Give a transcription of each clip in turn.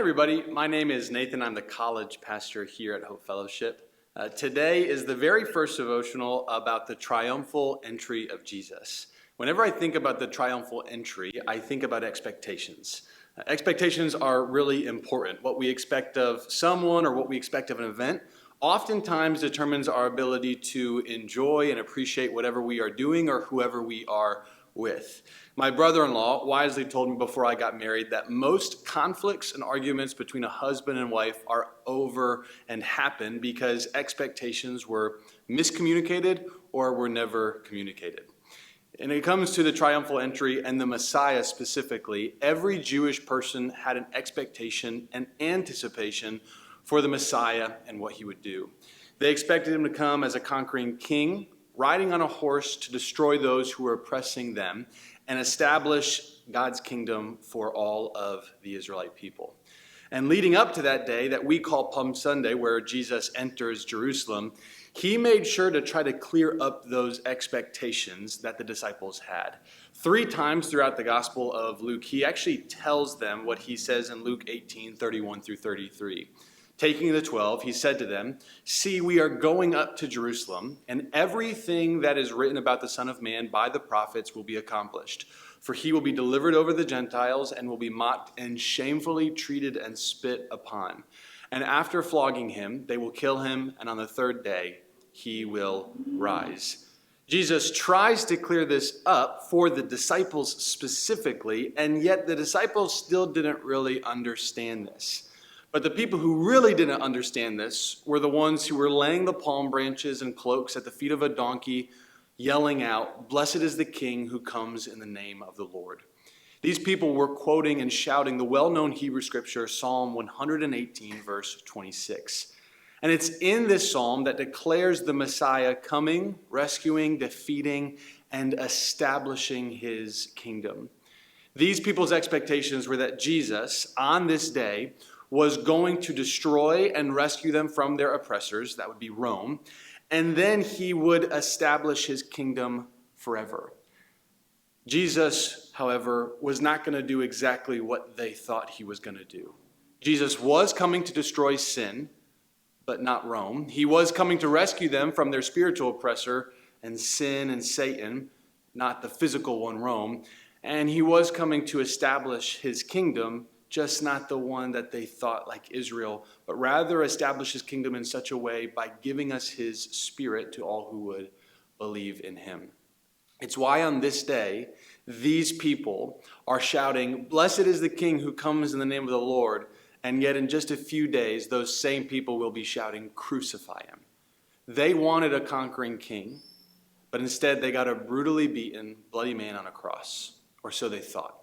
everybody. My name is Nathan. I'm the college pastor here at Hope Fellowship. Today is the very first devotional about the triumphal entry of Jesus. Whenever I think about the triumphal entry, I think about expectations. Expectations are really important. What we expect of someone or what we expect of an event oftentimes determines our ability to enjoy and appreciate whatever we are doing or whoever we are with. My brother-in-law wisely told me before I got married that most conflicts and arguments between a husband and wife are over and happen because expectations were miscommunicated or were never communicated. And it comes to the triumphal entry and the Messiah specifically, every Jewish person had an expectation and anticipation for the Messiah and what he would do. They expected him to come as a conquering king, riding on a horse to destroy those who were oppressing them and establish God's kingdom for all of the Israelite people. And leading up to that day that we call Palm Sunday, where Jesus enters Jerusalem, he made sure to try to clear up those expectations that the disciples had. 3 times throughout the Gospel of Luke, he actually tells them what he says in Luke 18:31 through 33. Taking the 12, he said to them, "See, we are going up to Jerusalem, and everything that is written about the Son of Man by the prophets will be accomplished. For he will be delivered over the Gentiles and will be mocked and shamefully treated and spit upon. And after flogging him, they will kill him, and on the 3rd day he will rise." Jesus tries to clear this up for the disciples specifically, and yet the disciples still didn't really understand this. But the people who really didn't understand this were the ones who were laying the palm branches and cloaks at the feet of a donkey, yelling out, "Blessed is the King who comes in the name of the Lord." These people were quoting and shouting the well-known Hebrew scripture, Psalm 118, verse 26. And it's in this psalm that declares the Messiah coming, rescuing, defeating, and establishing his kingdom. These people's expectations were that Jesus, on this day, was going to destroy and rescue them from their oppressors, that would be Rome, and then he would establish his kingdom forever. Jesus, however, was not going to do exactly what they thought he was going to do. Jesus was coming to destroy sin, but not Rome. He was coming to rescue them from their spiritual oppressor and sin and Satan, not the physical one, Rome. And he was coming to establish his kingdom, just not the one that they thought like Israel, but rather establish his kingdom in such a way by giving us his spirit to all who would believe in him. It's why on this day, these people are shouting, "Blessed is the King who comes in the name of the Lord," and yet in just a few days, those same people will be shouting, "Crucify him." They wanted a conquering king, but instead they got a brutally beaten, bloody man on a cross, or so they thought.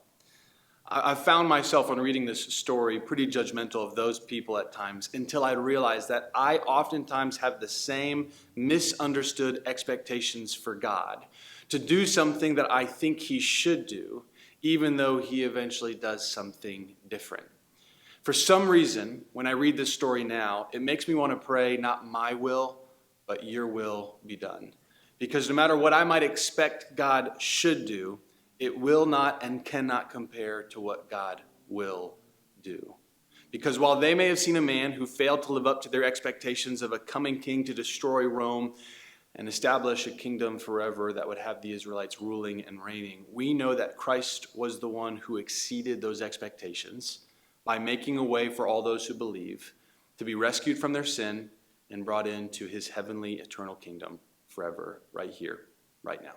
I've found myself on reading this story pretty judgmental of those people at times until I realized that I oftentimes have the same misunderstood expectations for God to do something that I think he should do, even though he eventually does something different. For some reason, when I read this story now, it makes me want to pray, not my will, but your will be done. Because no matter what I might expect God should do, it will not and cannot compare to what God will do. Because while they may have seen a man who failed to live up to their expectations of a coming king to destroy Rome and establish a kingdom forever that would have the Israelites ruling and reigning, we know that Christ was the one who exceeded those expectations by making a way for all those who believe to be rescued from their sin and brought into his heavenly eternal kingdom forever, right here, right now.